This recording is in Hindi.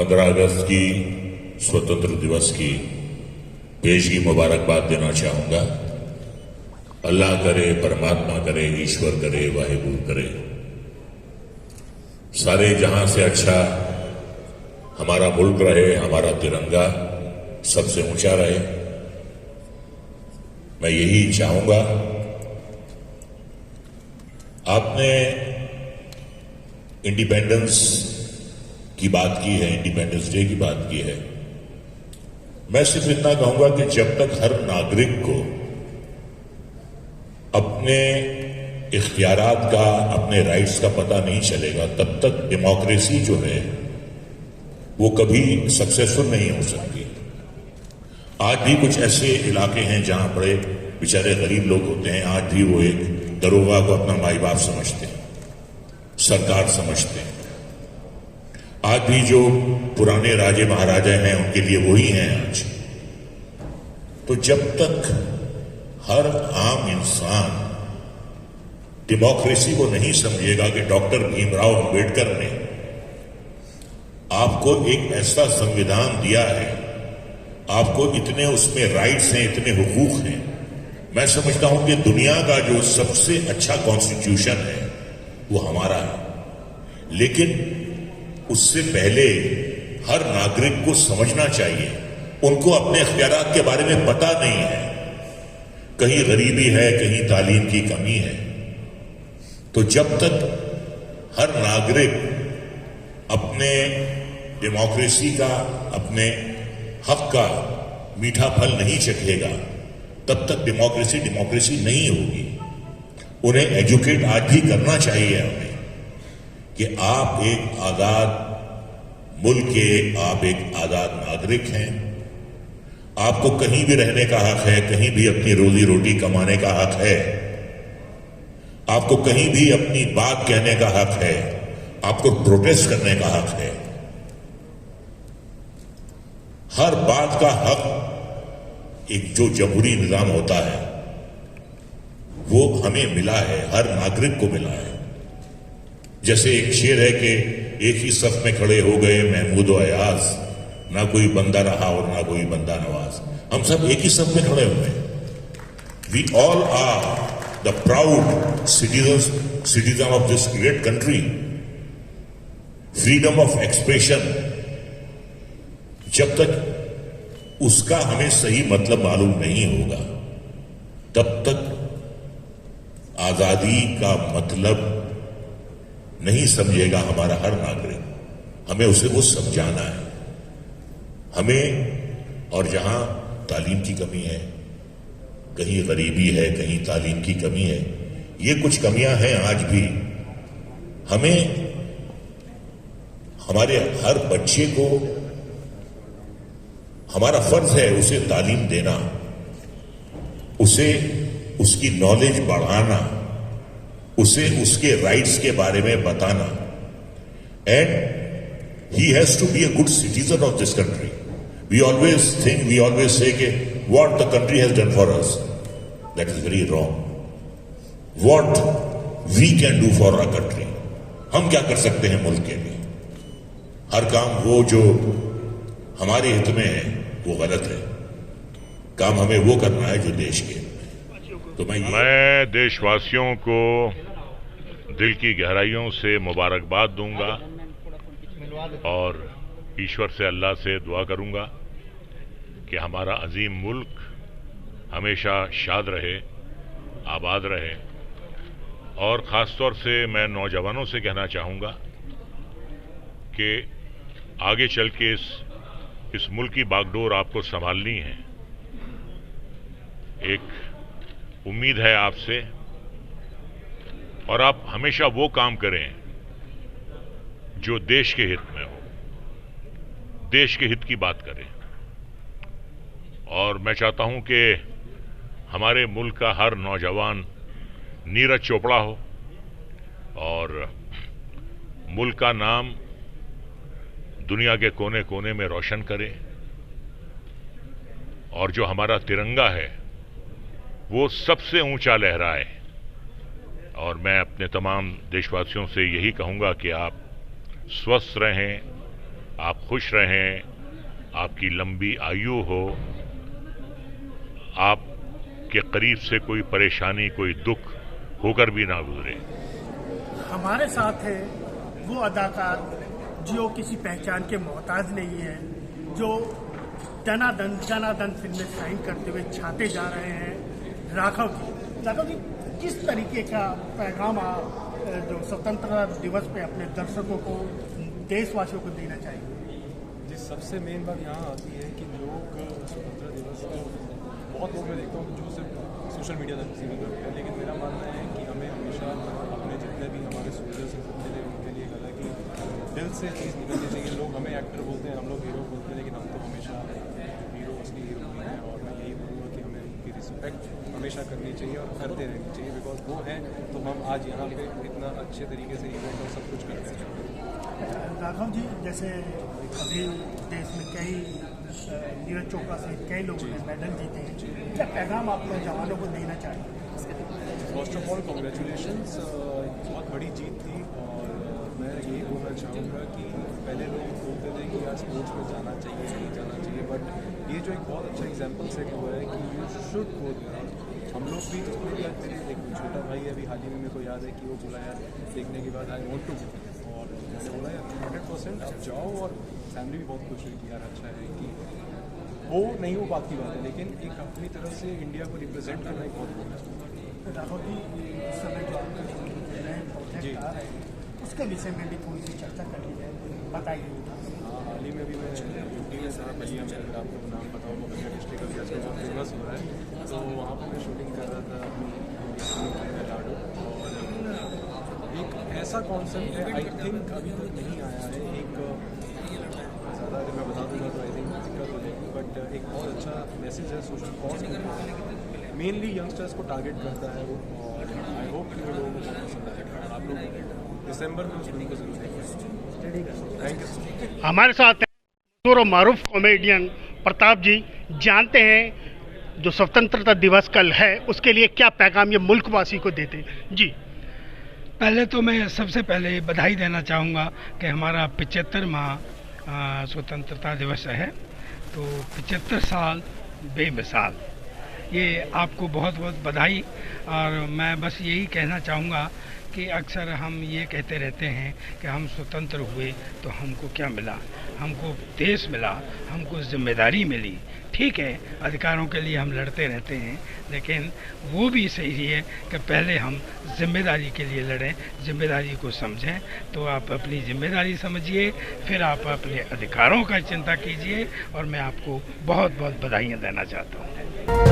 15 अगस्त की स्वतंत्र दिवस की पेशगी मुबारकबाद देना चाहूंगा। अल्लाह करे, परमात्मा करे, ईश्वर करे, वाहिगुरु करे, सारे जहां से अच्छा हमारा मुल्क रहे, हमारा तिरंगा सबसे ऊंचा रहे। मैं यही चाहूंगा। आपने इंडिपेंडेंस की बात की है, इंडिपेंडेंस डे की बात की है। मैं सिर्फ इतना कहूंगा कि जब तक हर नागरिक को अपने इख्तियारात का, अपने राइट्स का पता नहीं चलेगा, तब तक डेमोक्रेसी जो है वो कभी सक्सेसफुल नहीं हो सकती। आज भी कुछ ऐसे इलाके हैं जहां बड़े बेचारे गरीब लोग होते हैं, आज भी वो एक दरोगा को अपना माई बाप समझते हैं, सरकार समझते हैं। आज भी जो पुराने राजे महाराजा हैं उनके लिए वही हैं आज। तो जब तक हर आम इंसान डेमोक्रेसी को नहीं समझेगा कि डॉक्टर भीमराव अंबेडकर ने आपको एक ऐसा संविधान दिया है, आपको इतने उसमें राइट्स हैं, इतने हुकूक हैं। मैं समझता हूं कि दुनिया का जो सबसे अच्छा कॉन्स्टिट्यूशन है वो हमारा है। लेकिन उससे पहले हर नागरिक को समझना चाहिए, उनको अपने इख्तियारात के बारे में पता नहीं है। कहीं गरीबी है, कहीं तालीम की कमी है। तो जब तक हर नागरिक अपने डेमोक्रेसी का, अपने हक का मीठा फल नहीं चखेगा, तब तक डेमोक्रेसी नहीं होगी। उन्हें एजुकेट आज भी करना चाहिए हमें कि आप एक आजाद मुल्क के, आप एक आजाद नागरिक हैं। आपको कहीं भी रहने का हक है, कहीं भी अपनी रोजी रोटी कमाने का हक है, आपको कहीं भी अपनी बात कहने का हक है, आपको प्रोटेस्ट करने का हक है। हर बात का हक एक जो जमहूरी निजाम होता है वो हमें मिला है, हर नागरिक को मिला है। जैसे एक शेर है कि एक ही सफ में खड़े हो गए महमूद और अयाज, ना कोई बंदा रहा और ना कोई बंदा नवाज। हम सब एक ही सफ में खड़े हुए हैं। We all are the proud citizen of this great country. Freedom of expression, जब तक उसका हमें सही मतलब मालूम नहीं होगा, तब तक आजादी का मतलब नहीं समझेगा हमारा हर नागरिक। हमें उसे वो समझाना है हमें। और जहां तालीम की कमी है, कहीं गरीबी है, कहीं तालीम की कमी है, ये कुछ कमियां हैं आज भी। हमें हमारे हर बच्चे को, हमारा फर्ज है उसे तालीम देना, उसे उसकी नॉलेज बढ़ाना, उसे उसके राइट्स के बारे में बताना। And he has to be a good citizen of this country. We always say कि what the country has done for us, that is very wrong. What we can do for our country, हम क्या कर सकते हैं मुल्क के लिए। हर काम वो जो हमारे हित में है वो गलत है। काम हमें वो करना है जो देश के। तो मैं देशवासियों को दिल की गहराइयों से मुबारकबाद दूंगा और ईश्वर से, अल्लाह से दुआ करूंगा कि हमारा अजीम मुल्क हमेशा शाद रहे, आबाद रहे। और ख़ास तौर से मैं नौजवानों से कहना चाहूँगा कि आगे चल के इस मुल्क की बागडोर आपको संभालनी है। एक उम्मीद है आपसे, और आप हमेशा वो काम करें जो देश के हित में हो, देश के हित की बात करें। और मैं चाहता हूं कि हमारे मुल्क का हर नौजवान नीरज चोपड़ा हो और मुल्क का नाम दुनिया के कोने कोने में रोशन करे। और जो हमारा तिरंगा है वो सबसे ऊंचा लहराए। और मैं अपने तमाम देशवासियों से यही कहूंगा कि आप स्वस्थ रहें, आप खुश रहें, आपकी लंबी आयु हो, आपके करीब से कोई परेशानी, कोई दुख होकर भी ना गुजरे। हमारे साथ है वो अदाकार जो किसी पहचान के मोहताज नहीं है, जो दनादन फिल्में साइन करते हुए छाते जा रहे हैं। राघव जी, किस तरीके का पैगाम आप जो स्वतंत्रता दिवस पे अपने दर्शकों को, देशवासियों को देना चाहिए? जी, सबसे मेन बात यहाँ आती है कि लोग स्वतंत्रता दिवस को बहुत लोग मैं देखता हूँ जो सिर्फ सोशल मीडिया तक सीमित करते हैं, लेकिन मेरा मानना है कि हमें हमेशा अपने जितने भी हमारे सोल्जर्स हैं उनके लिए एक अलग ही दिल से चीज़ निकलनी चाहिए। लोग हमें एक्टर बोलते हैं, हम लोग हीरो बोलते हैं, लेकिन हम तो हमेशा हीरो उसकी हीरो भी हैं। और मैं यही बोलूँगा कि हमें उनकी रिस्पेक्ट हमेशा करनी चाहिए और करते रहनी चाहिए, बिकॉज वो हैं तो हम आज यहाँ पे इतना अच्छे तरीके से इवेंट और सब कुछ करते हैं। राघव जी, जैसे अभी देश में कई नीरज चोपड़ा सहित कई लोगों ने मेडल जीते हैं, क्या पैगाम आप लोग जवानों को देना चाहिए? फर्स्ट ऑफ ऑल कॉन्ग्रेचुलेशंस, बहुत बड़ी जीत थी। और मैं यही बोलना चाहूँगा कि पहले लोग बोलते थे कि यार स्पोर्ट्स में जाना चाहिए, नहीं जाना चाहिए, बट ये जो एक बहुत अच्छा एग्जाम्पल सेट हुआ है कि यू शुड गो देयर। हम लोग भी मेरे एक छोटा भाई अभी हाल ही में मेरे को याद है कि वो बोला यार देखने के बाद आई वॉन्ट टू, और मैंने बोला यार 100% आप जाओ। और फैमिली भी बहुत खुश हुई कि यार अच्छा है कि वो नहीं वो बात की बात है, लेकिन एक अपनी तरफ से इंडिया को रिप्रेजेंट करना एक बहुत बड़ा है। राघव जी, इस समय जो आपके नए प्रोजेक्ट आ रहे हैं उसके विषय में भी थोड़ी सी चर्चा कर ली जाए, बताइए। हाँ, हाल ही में भी मैं यूपी में था, भैया मैं अगर आपको नाम बताऊँ तो भैया डिस्ट्रिक्ट अभी आजकल बहुत फेमस हो रहा है, तो वहाँ पर मैं शूटिंग कर रहा था अपनी लाडो। और एक ऐसा कॉन्सेप्ट है, आई थिंक अभी तक नहीं आया है। एक ज़्यादा अगर मैं बता दूँगा तो आई थिंक दिक्कत हो जाएगी, बट एक बहुत अच्छा मैसेज है सोशल कॉज के, मेनली यंगस्टर्स को टारगेट करता है वो। और आई होप कि वो लोगों को बहुत पसंद आएगा। आप लोग दिसंबर में उस फिल्म को जरूर देखें। Thank you. हमारे साथ मशहूर और मारूफ कॉमेडियन प्रताप जी, जानते हैं जो स्वतंत्रता दिवस कल है उसके लिए क्या पैगाम ये मुल्कवासी को देते हैं जी? पहले तो मैं सबसे पहले बधाई देना चाहूँगा कि हमारा 75वां स्वतंत्रता दिवस है, तो 75 साल बेमिसाल, ये आपको बहुत बहुत बधाई। और मैं बस यही कहना चाहूँगा कि अक्सर हम ये कहते रहते हैं कि हम स्वतंत्र हुए तो हमको क्या मिला, हमको देश मिला, हमको जिम्मेदारी मिली। ठीक है, अधिकारों के लिए हम लड़ते रहते हैं, लेकिन वो भी सही है कि पहले हम जिम्मेदारी के लिए लड़ें, जिम्मेदारी को समझें। तो आप अपनी जिम्मेदारी समझिए, फिर आप अपने अधिकारों का चिंता कीजिए। और मैं आपको बहुत बहुत बधाइयाँ देना चाहता हूँ।